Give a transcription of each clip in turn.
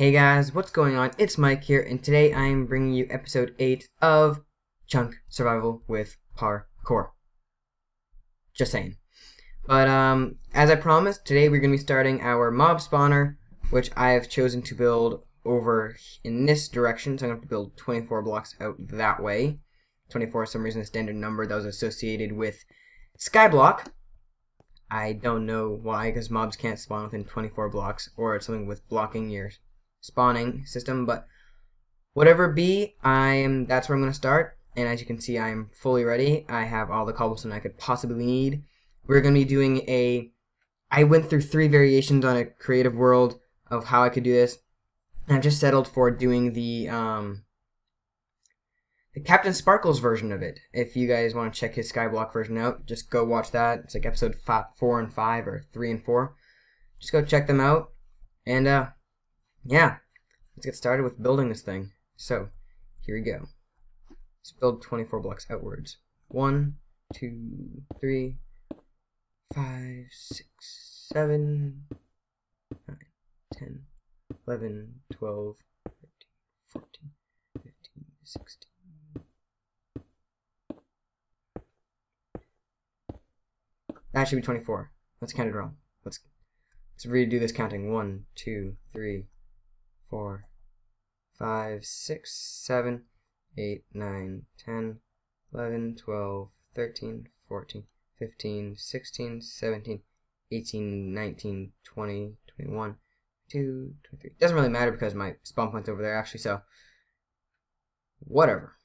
Hey guys, what's going on? It's Mike here, and today I am bringing you episode 8 of Chunk Survival with Parkour. Just saying. But as I promised, today we're going to be starting our mob spawner, which I have chosen to build over in this direction, so I'm going to have to build 24 blocks out that way. 24 for some reason, a standard number that was associated with Skyblock. I don't know why, because mobs can't spawn within 24 blocks, or it's something with blocking your spawning system, but whatever it be, that's where I'm going to start. And as you can see, I am fully ready. I have all the cobblestone I could possibly need. We're going to be doing I went through 3 variations on a creative world of how I could do this, and I've just settled for doing the Captain Sparkles version of it. If you guys want to check his Skyblock version out, just go watch that. It's like episode 4 and 5, or 3 and 4. Just go check them out, and yeah, let's get started with building this thing. So, here we go. Let's build 24 blocks outwards. 1, 2, 3, 5, 6, 7, 9, 10, 11, 12, 13, 14, 15, 16. That should be 24. That's counted wrong. Let's redo this counting. 1, 2, 3, 4, 5, 6, 7, 8, 9, 10, 11, 12, 13, 14, 15, 16, 17, 18, 19, 20, 21, 22, 23. Doesn't really matter because my spawn point's over there actually, so whatever.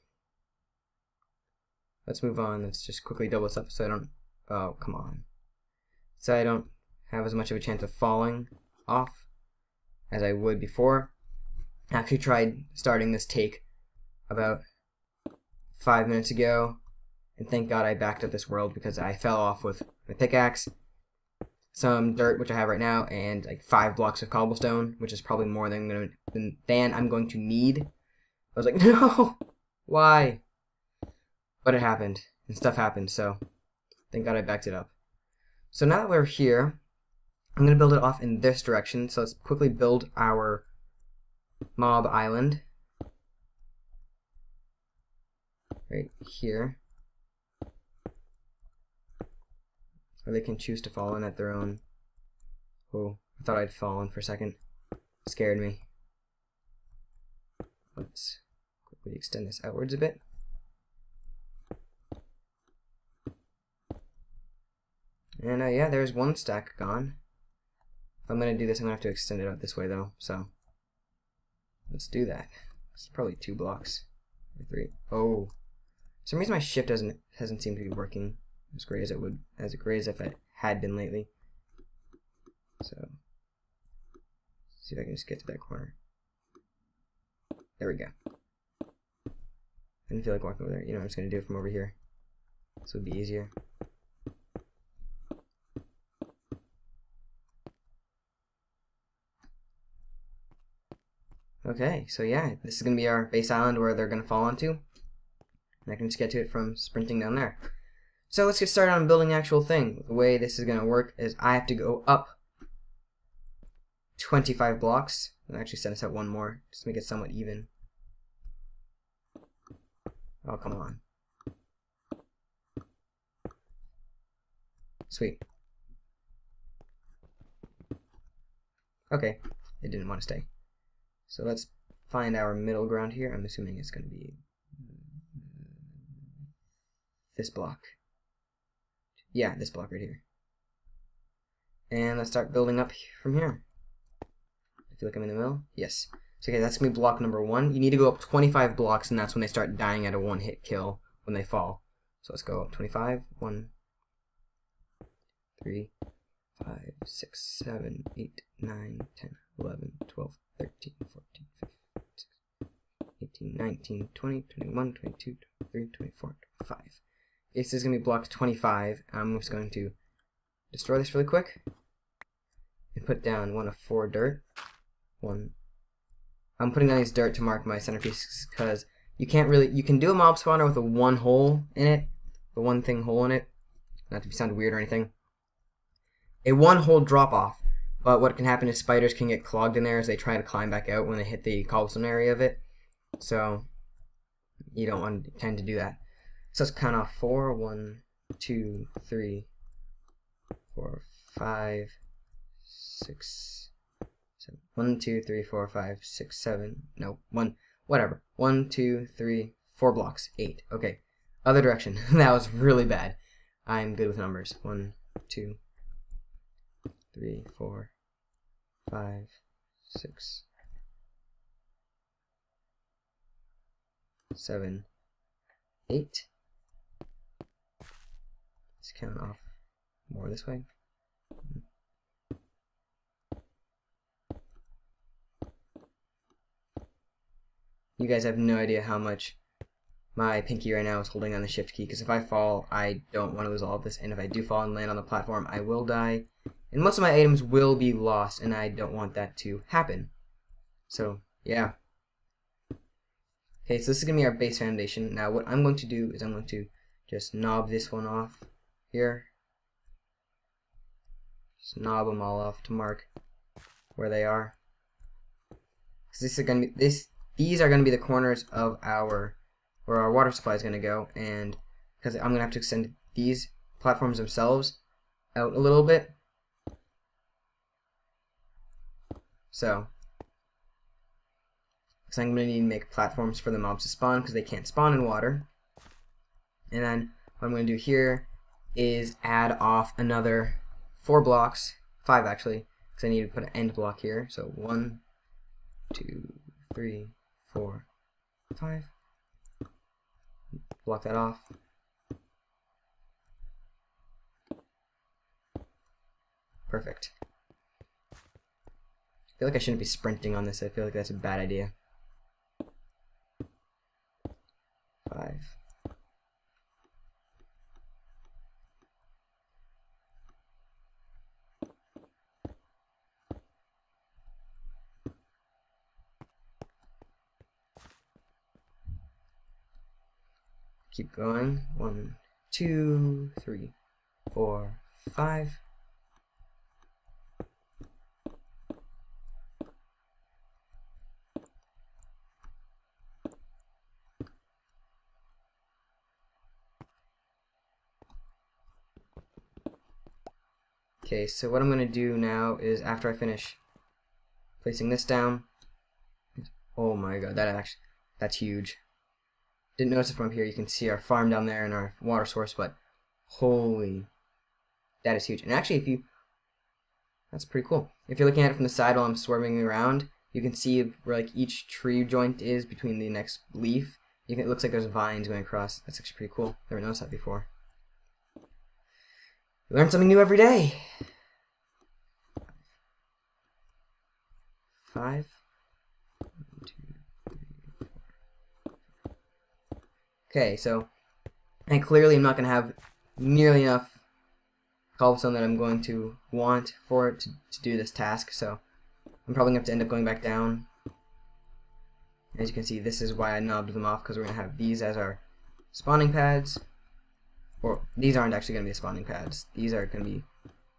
Let's move on. Let's just quickly double this up so I don't, oh, come on. So I don't have as much of a chance of falling off as I would before. I actually tried starting this take about 5 minutes ago, and thank God I backed up this world because I fell off with my pickaxe, some dirt, which I have right now, and like 5 blocks of cobblestone, which is probably more than I'm going to need. I was like, no, why? But it happened, and stuff happened, so thank God I backed it up. So now that we're here, I'm going to build it off in this direction, so let's quickly build our mob island right here, or they can choose to fall in at their own. Oh, I thought I'd fallen for a second. It scared me. Let's quickly extend this outwards a bit. And yeah, there's 1 stack gone. If I'm going to do this, I'm going to have to extend it out this way though, so let's do that. It's probably 2 blocks. Or 3. Oh. For some reason my shift hasn't seemed to be working as great as it would, as great as if it had been lately. So see if I can just get to that corner. There we go. I didn't feel like walking over there. You know, I'm just gonna do it from over here. This would be easier. Okay, so yeah, this is going to be our base island where they're going to fall onto. And I can just get to it from sprinting down there. So let's get started on building the actual thing. The way this is going to work is I have to go up 25 blocks. I'll actually set us out 1 more, just to make it somewhat even. Oh, come on. Sweet. Okay, it didn't want to stay. So let's find our middle ground here. I'm assuming it's going to be this block. Yeah, this block right here. And let's start building up from here. I feel like I'm in the middle. Yes. So okay, that's going to be block number 1. You need to go up 25 blocks, and that's when they start dying at a 1-hit kill when they fall. So let's go up 25. 1, 3, 5, 6, 7, 8, 9, 10, 11, 12, 13, 14, 15, 16, 18, 19, 20, 21, 22, 23, 24, 25. This is going to be block 25. I'm just going to destroy this really quick and put down 1 of 4 dirt. 1. I'm putting down these dirt to mark my centerpiece because you can do a mob spawner with a 1 hole in it, the 1 hole in it, not to sound weird or anything. A 1 hole drop off. but what can happen is spiders can get clogged in there as they try to climb back out when they hit the cobblestone area of it. So you don't want to tend to do that. So let's count off 4, 1, 2, 3, 4, 5, 6, 7. 1, 2, 3, 4, 5, 6, 7. No, 1. Whatever. 1, 2, 3, 4 blocks. 8. Okay. Other direction. That was really bad. I'm good with numbers. 1, 2, 3, 4, 5, 6, 7, 8. Let's count off more this way. You guys have no idea how much my pinky right now is holding on the shift key, because if I fall, I don't want to lose all of this, and if I do fall and land on the platform, I will die, and most of my items will be lost, and I don't want that to happen. So, yeah. Okay, so this is going to be our base foundation. Now, what I'm going to do is I'm going to just knob this one off here. Just knob them all off to mark where they are. Because these are going to be the corners of where our water supply is going to go, and because I'm going to have to extend these platforms themselves out a little bit. So, because I'm going to need to make platforms for the mobs to spawn, because they can't spawn in water. And then what I'm going to do here is add off another 4 blocks, 5 actually, because I need to put an end block here. So 1, 2, 3, 4, 5. Block that off. Perfect. I feel like I shouldn't be sprinting on this. I feel like that's a bad idea. 5. Keep going. 1, 2, 3, 4, 5. Okay, so what I'm going to do now is after I finish placing this down, oh my god, that's huge. Didn't notice it from up here. You can see our farm down there and our water source, but holy, that is huge. And actually, that's pretty cool. If you're looking at it from the side while I'm swerving around, you can see where like each tree joint is between the next leaf. It looks like there's vines going across. That's actually pretty cool. Never noticed that before. You learn something new every day. 5. 1, 2, 3, 4. Okay, so and clearly I'm not going to have nearly enough cobblestone that I'm going to want for it to do this task, so I'm probably going to have to end up going back down. As you can see, this is why I knobbed them off, because we're going to have these as our spawning pads. Or, these aren't actually going to be the spawning pads. These are going to be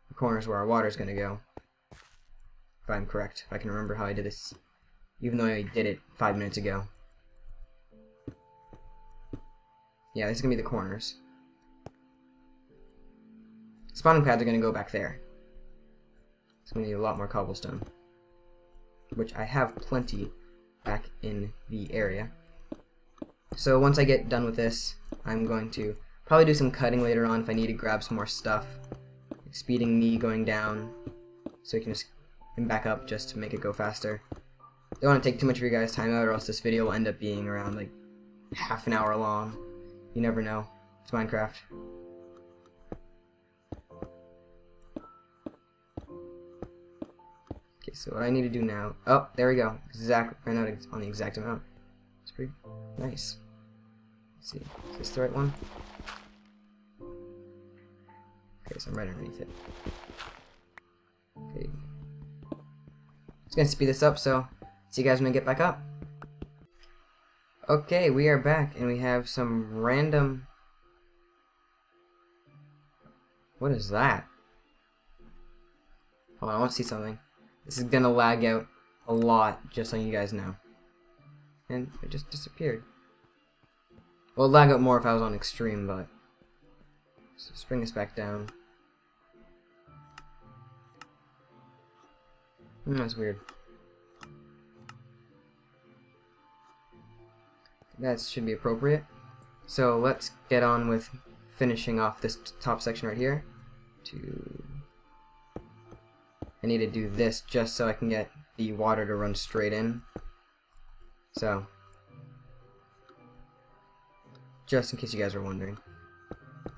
the corners where our water is going to go. If I'm correct, if I can remember how I did this, even though I did it 5 minutes ago. Yeah, this is going to be the corners. Spawning pads are going to go back there. It's going to need a lot more cobblestone, which I have plenty back in the area. So once I get done with this, I'm going to probably do some cutting later on if I need to grab some more stuff, like speeding me going down so we can just back up just to make it go faster. Don't want to take too much of your guys' time out, or else this video will end up being around like half an hour long. You never know. It's Minecraft. Okay, so what I need to do now, oh, there we go. Exactly, ran out on the exact amount. It's pretty nice. Let's see, is this the right one? Okay, so I'm right underneath it. Okay. Just gonna speed this up, so see you guys when I get back up. Okay, we are back, and we have some random... What is that? Hold on, I want to see something. This is gonna lag out a lot, just so you guys know. And it just disappeared. Well, it'd lag out more if I was on extreme, but so let's bring this back down. That's weird. That should be appropriate. So let's get on with finishing off this top section right here. I need to do this just so I can get the water to run straight in. So, just in case you guys are wondering.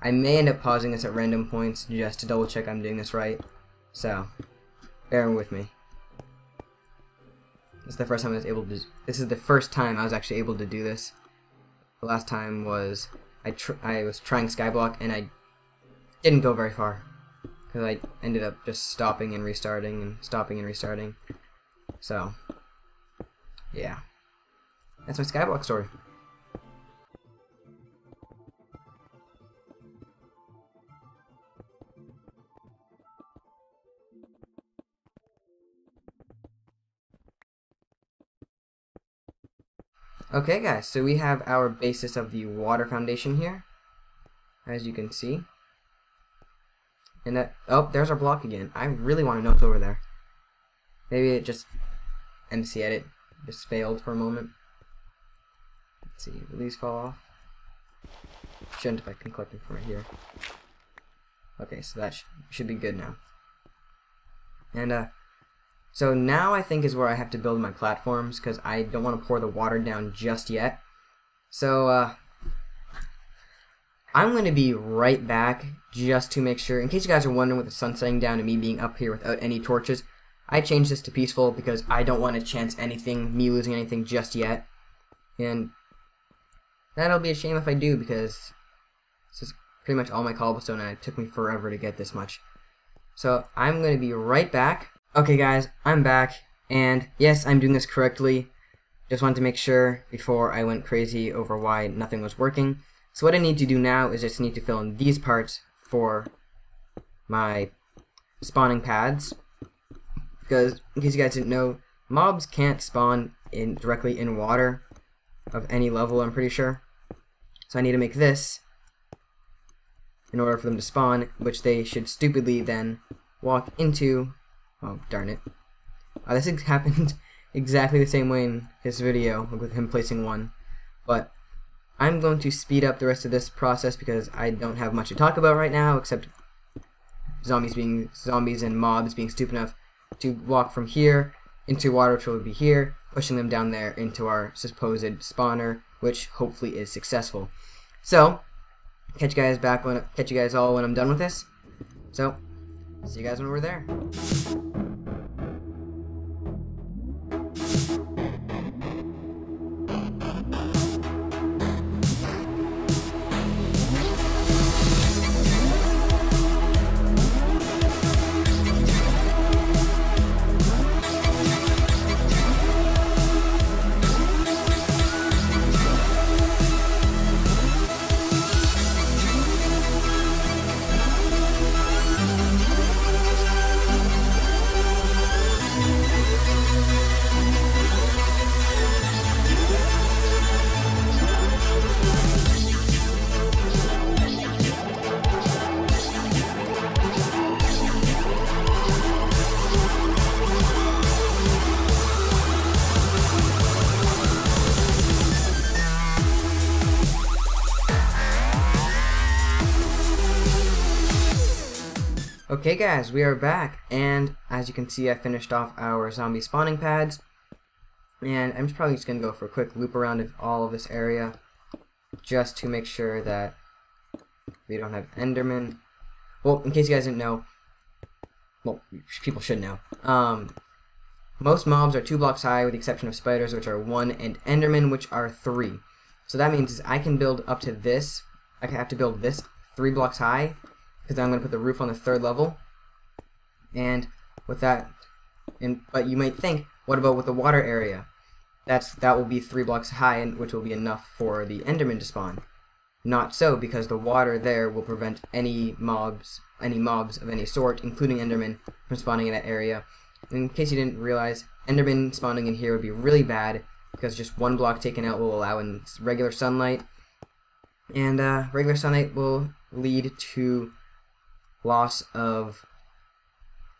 I may end up pausing this at random points just to double check I'm doing this right. So, bear with me. This is the first time this is the first time I was actually able to do this. The last time was I was trying Skyblock and I didn't go very far because I ended up just stopping and restarting and stopping and restarting. So, yeah, that's my Skyblock story. Okay guys, so we have our basis of the water foundation here, as you can see. And that, oh, there's our block again. I really want to know what's over there. Maybe it just, MC edit, just failed for a moment. Let's see, will these fall off? Shouldn't if I can collect them from right here. Okay, so that should be good now. And so now I think is where I have to build my platforms, because I don't want to pour the water down just yet. So I'm going to be right back just to make sure, in case you guys are wondering with the sun setting down and me being up here without any torches, I changed this to peaceful because I don't want to chance anything, me losing anything just yet. And that'll be a shame if I do, because this is pretty much all my cobblestone and it took me forever to get this much. So I'm going to be right back. Okay guys, I'm back, and yes, I'm doing this correctly. Just wanted to make sure before I went crazy over why nothing was working. So what I need to do now is just need to fill in these parts for my spawning pads. Because, in case you guys didn't know, mobs can't spawn directly in water of any level, I'm pretty sure. So I need to make this in order for them to spawn, which they should stupidly then walk into. Oh, darn it. This happened exactly the same way in this video, with him placing one. But I'm going to speed up the rest of this process because I don't have much to talk about right now, except zombies and mobs being stupid enough to walk from here into water, which will be here, pushing them down there into our supposed spawner, which hopefully is successful. So, catch you guys all when I'm done with this. So, see you guys when we're there. Okay guys, we are back, and as you can see I finished off our zombie spawning pads, and I'm probably just going to go for a quick loop around of all of this area just to make sure that we don't have Enderman. Well, in case you guys didn't know, well, people should know, most mobs are 2 blocks high with the exception of spiders, which are 1, and Endermen, which are 3. So that means I can build up to this, I have to build this 3 blocks high, because I'm going to put the roof on the 3rd level, and with that, but you might think, what about with the water area? That will be 3 blocks high, which will be enough for the Enderman to spawn. not so, because the water there will prevent any mobs of any sort, including Endermen, from spawning in that area. In case you didn't realize, Endermen spawning in here would be really bad, because just one block taken out will allow in regular sunlight, and regular sunlight will lead to loss of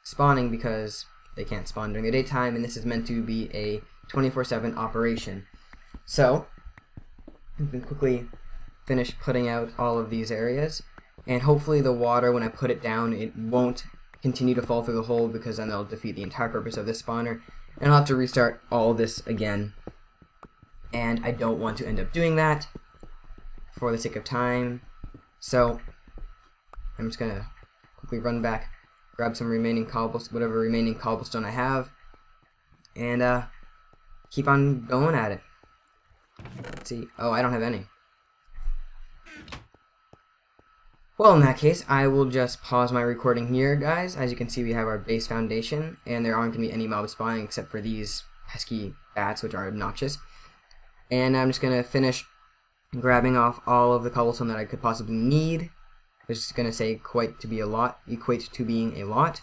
spawning because they can't spawn during the daytime, and this is meant to be a 24/7 operation. So you can quickly finish putting out all of these areas, and hopefully the water, when I put it down, it won't continue to fall through the hole, because then they'll defeat the entire purpose of this spawner, and I'll have to restart all this again, and I don't want to end up doing that for the sake of time. So I'm just gonna quickly run back, grab some remaining whatever remaining cobblestone I have, and keep on going at it. Let's see. Oh, I don't have any. Well, in that case, I will just pause my recording here, guys. As you can see, we have our base foundation, and there aren't going to be any mobs spawning except for these pesky bats, which are obnoxious. And I'm just going to finish grabbing off all of the cobblestone that I could possibly need. Which is going to say equate to being a lot.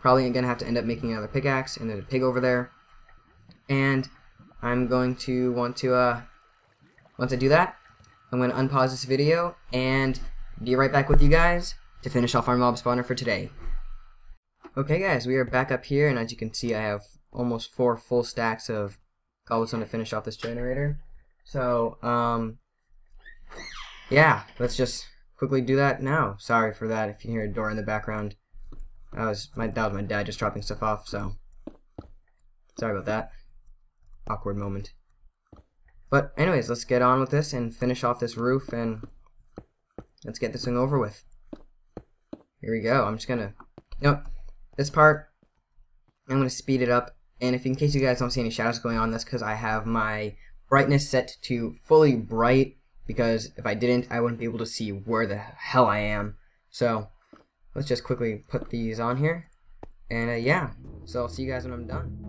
Probably going to have to end up making another pickaxe, and there's a pig over there. And I'm going to want to, once I do that, I'm going to unpause this video and be right back with you guys to finish off our mob spawner for today. Okay guys, we are back up here, and as you can see, I have almost 4 full stacks of cobblestone to finish off this generator. So, yeah, let's just quickly do that now. Sorry for that if you hear a door in the background. That was my dad just dropping stuff off, so sorry about that. Awkward moment. But anyways, let's get on with this and finish off this roof, and let's get this thing over with. Here we go. I'm just gonna, this part, I'm gonna speed it up. And in case you guys don't see any shadows going on, that's because I have my brightness set to fully bright, because if I didn't, I wouldn't be able to see where the hell I am. So let's just quickly put these on here, and yeah, so I'll see you guys when I'm done.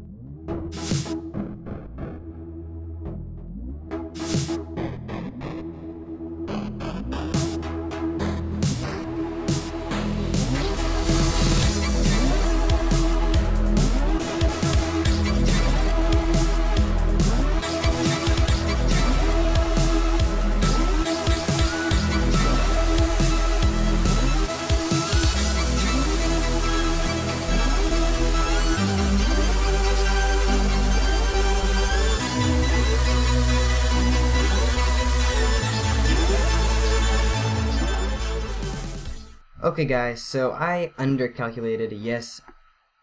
Okay guys, so I undercalculated. Yes,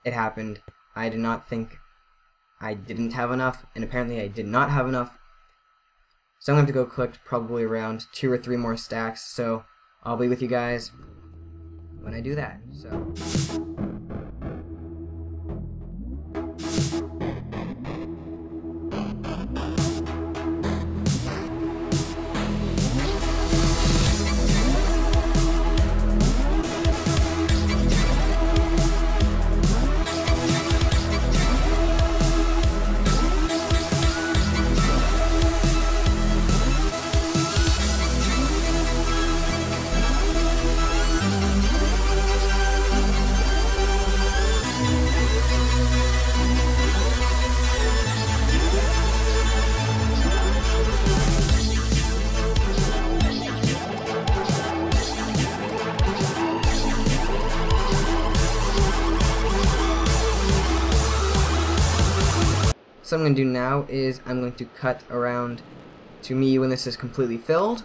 it happened. I did not think I didn't have enough, and apparently I did not have enough. So I'm going to have to go collect probably around 2 or 3 more stacks, so I'll be with you guys when I do that. So what I'm going to do now is I'm going to cut around to me when this is completely filled.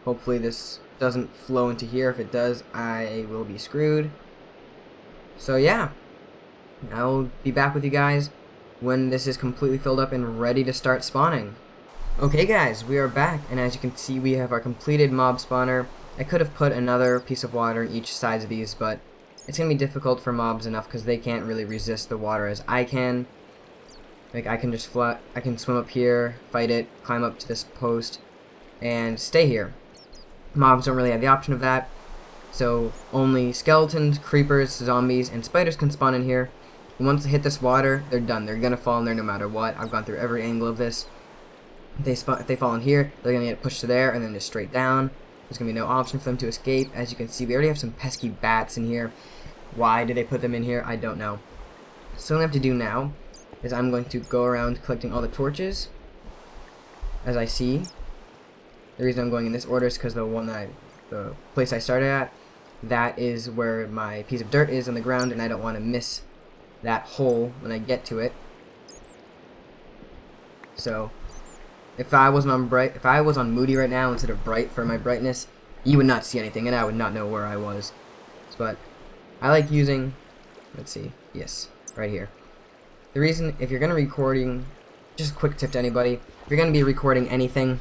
Hopefully this doesn't flow into here. If it does, I will be screwed. So yeah, I'll be back with you guys when this is completely filled up and ready to start spawning. Okay guys, we are back, and as you can see, we have our completed mob spawner. I could have put another piece of water in each side of these, but it's going to be difficult for mobs enough because they can't really resist the water as I can. Like, I can just I can swim up here, fight it, climb up to this post, and stay here. Mobs don't really have the option of that, so only skeletons, creepers, zombies, and spiders can spawn in here. And once they hit this water, they're done. They're gonna fall in there no matter what. I've gone through every angle of this. If they fall in here, they're gonna get pushed to there and then just straight down. There's gonna be no option for them to escape. As you can see, we already have some pesky bats in here. Why did they put them in here? I don't know. So what I have to do now is I'm going to go around collecting all the torches as I see. The reason I'm going in this order is because the place I started at, that is where my piece of dirt is on the ground, and I don't want to miss that hole when I get to it. So if I was on moody right now instead of bright for my brightness, you would not see anything and I would not know where I was. But I like using, let's see, yes, right here. The reason, if you're going to be recording, just a quick tip to anybody, if you're going to be recording anything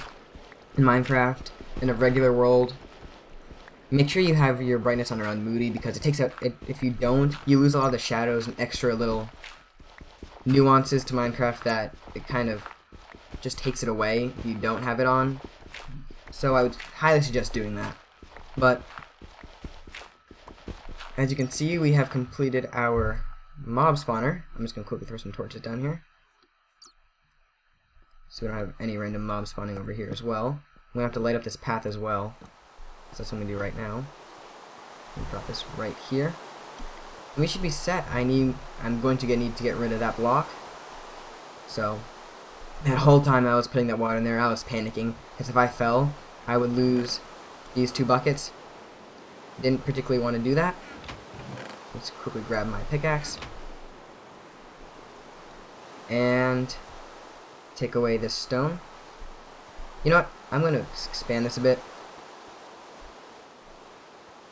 in Minecraft, in a regular world, make sure you have your brightness on around moody, because it takes out, if you don't, you lose a lot of the shadows and extra little nuances to Minecraft that it kind of just takes it away if you don't have it on. So I would highly suggest doing that. But as you can see, we have completed our mob spawner. I'm just going to quickly throw some torches down here, so we don't have any random mobs spawning over here as well. I'm going to have to light up this path as well, so that's what I'm going to do right now. Drop this right here. And we should be set. I'm going to need to get rid of that block. So that whole time I was putting that water in there, I was panicking, because if I fell, I would lose these 2 buckets. Didn't particularly want to do that. Let's quickly grab my pickaxe and take away this stone. You know what? I'm going to expand this a bit.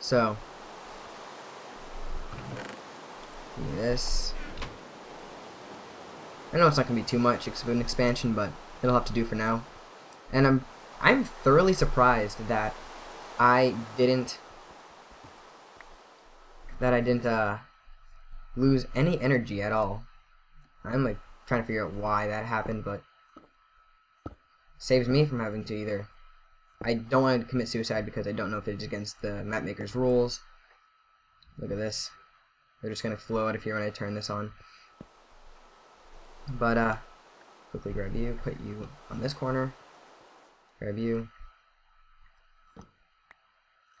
So, this. I know it's not going to be too much of an expansion, but it'll have to do for now. And I'm thoroughly surprised that I didn't lose any energy at all. I'm like trying to figure out why that happened, but saves me from having to either. I don't want to commit suicide because I don't know if it's against the map maker's rules. Look at this. They're just gonna flow out of here when I turn this on. But quickly grab you, put you on this corner. Grab you.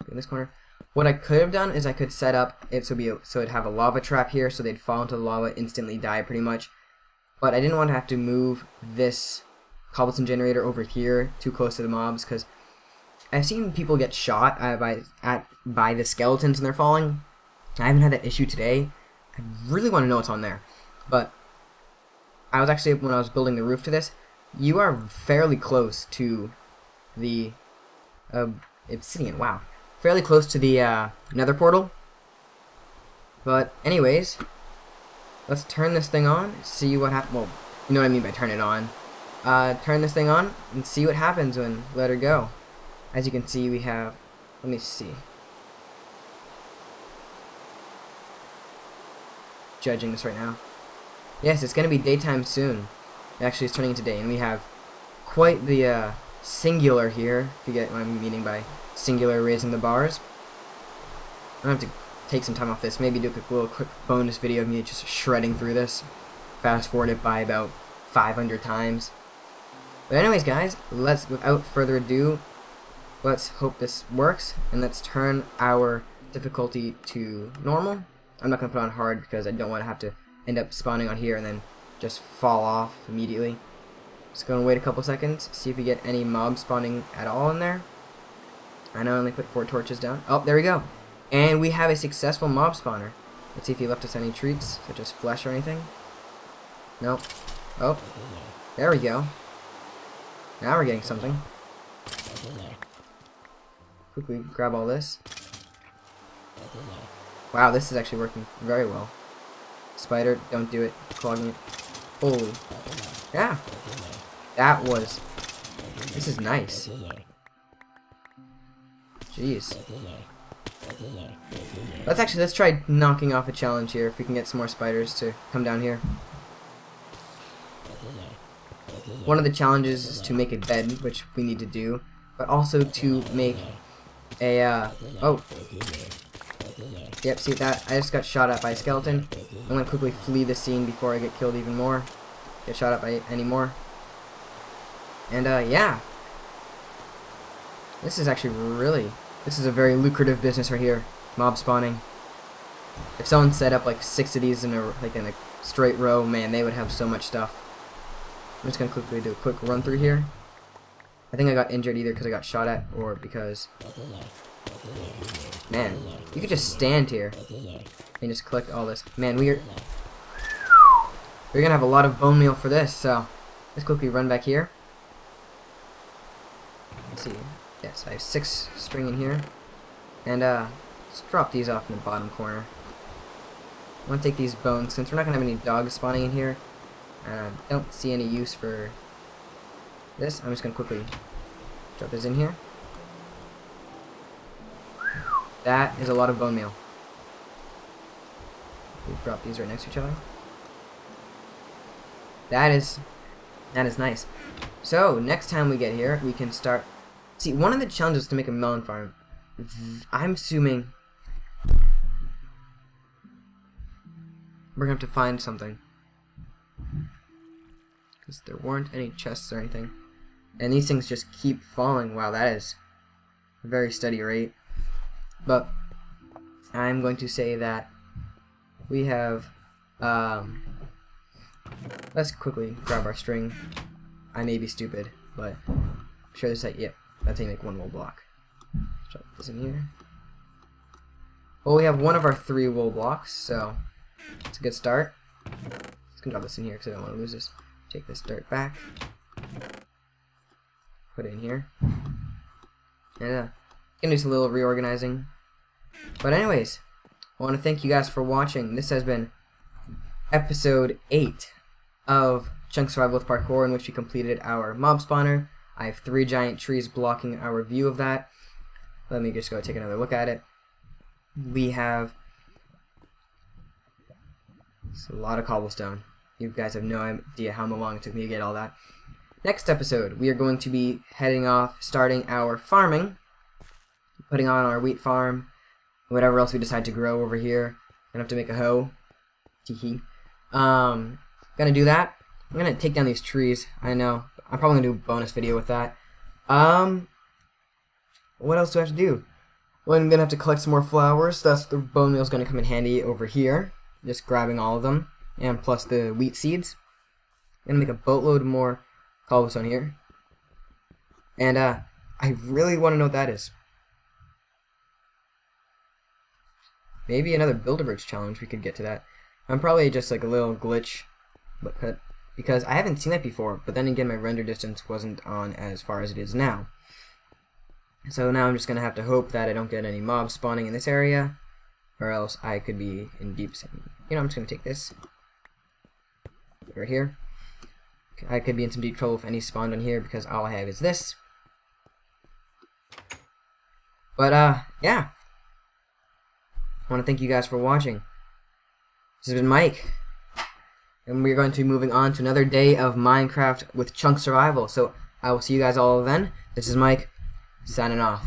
Put in this corner. What I could have done is I could set up it so it'd have a lava trap here, so they'd fall into the lava, instantly die pretty much. But I didn't want to have to move this cobblestone generator over here too close to the mobs, because I've seen people get shot by the skeletons when they're falling. I haven't had that issue today. I really want to know what's on there. But I was actually, when I was building the roof to this, you are fairly close to the obsidian. Wow. Fairly close to the nether portal. But anyways, let's turn this thing on, see what happens. Well, you know what I mean by turn it on. Turn this thing on and see what happens when let her go. As you can see, we have, let me see. Judging this right now. Yes, it's going to be daytime soon. Actually, it's turning into day, and we have quite the singular here, if you get what I'm meaning by singular raising the bars. I'm going to have to take some time off this, maybe do a little quick bonus video of me just shredding through this. Fast forward it by about 500 times. But anyways, guys, without further ado, let's hope this works, and let's turn our difficulty to normal. I'm not going to put on hard because I don't want to have to end up spawning on here and then just fall off immediately. Just going to wait a couple seconds, see if we get any mobs spawning at all in there. I know I only put 4 torches down. Oh, there we go. And we have a successful mob spawner. Let's see if he left us any treats, such as flesh or anything. Nope. Oh, there we go. Now we're getting something. Quickly grab all this. Wow, this is actually working very well. Spider, don't do it. Clogging it. Holy. Yeah. That was... This is nice. Jeez. Let's try knocking off a challenge here, if we can get some more spiders to come down here. One of the challenges is to make a bed, which we need to do, but also to make a, oh. Yep, see that? I just got shot at by a skeleton. I'm gonna quickly flee the scene before I get killed even more. Get shot at by any more. And yeah, this is actually this is a very lucrative business right here, mob spawning. If someone set up like 6 of these in a straight row, man, they would have so much stuff. I'm just gonna quickly do a quick run through here. I think I got injured either because I got shot at, or because, man, you could just stand here and just collect all this. Man, we're gonna have a lot of bone meal for this, so let's quickly run back here. Let's see. Yes, I have 6 string in here, and let's drop these off in the bottom corner. I want to take these bones since we're not gonna have any dogs spawning in here. I don't see any use for this. I'm just gonna quickly drop this in here. That is a lot of bone meal. We drop these right next to each other. That is nice. So next time we get here, we can start. See, one of the challenges is to make a melon farm. I'm assuming we're gonna have to find something, because there weren't any chests or anything, and these things just keep falling. Wow, that is a very steady rate. But I'm going to say that we have let's quickly grab our string. I may be stupid, but I'm sure this yep, that's how you make 1 wool block. Drop this in here. Well, we have 1 of our 3 wool blocks, so it's a good start. Just gonna drop this in here because I don't want to lose this. Take this dirt back, put it in here, and gonna do some little reorganizing. But anyways, I want to thank you guys for watching. This has been episode 8 of Chunk Survival with Parkour, in which we completed our mob spawner. I have 3 giant trees blocking our view of that. Let me just go take another look at it. We have a lot of cobblestone. You guys have no idea how long it took me to get all that. Next episode, we are going to be heading off, starting our farming, putting on our wheat farm, whatever else we decide to grow over here. Gonna have to make a hoe. Teehee. Gonna do that. I'm gonna take down these trees. I know. I'm probably gonna do a bonus video with that. What else do I have to do? Well, I'm gonna have to collect some more flowers. That's the bone meal is gonna come in handy over here. Just grabbing all of them, and plus the wheat seeds. I'm gonna make a boatload more cobblestone here. And I really want to know what that is. Maybe another Build-A-Bridge challenge. We could get to that. I'm probably just like a little glitch, but because I haven't seen that before. But then again, my render distance wasn't on as far as it is now. So now I'm just gonna have to hope that I don't get any mobs spawning in this area, or else I could be in deep. You know, I'm just gonna take this right here. I could be in some deep trouble if any spawned on here, because all I have is this. But yeah. I want to thank you guys for watching. This has been Mike, and we're going to be moving on to another day of Minecraft with Chunk Survival. So I will see you guys all then. This is Mike, signing off.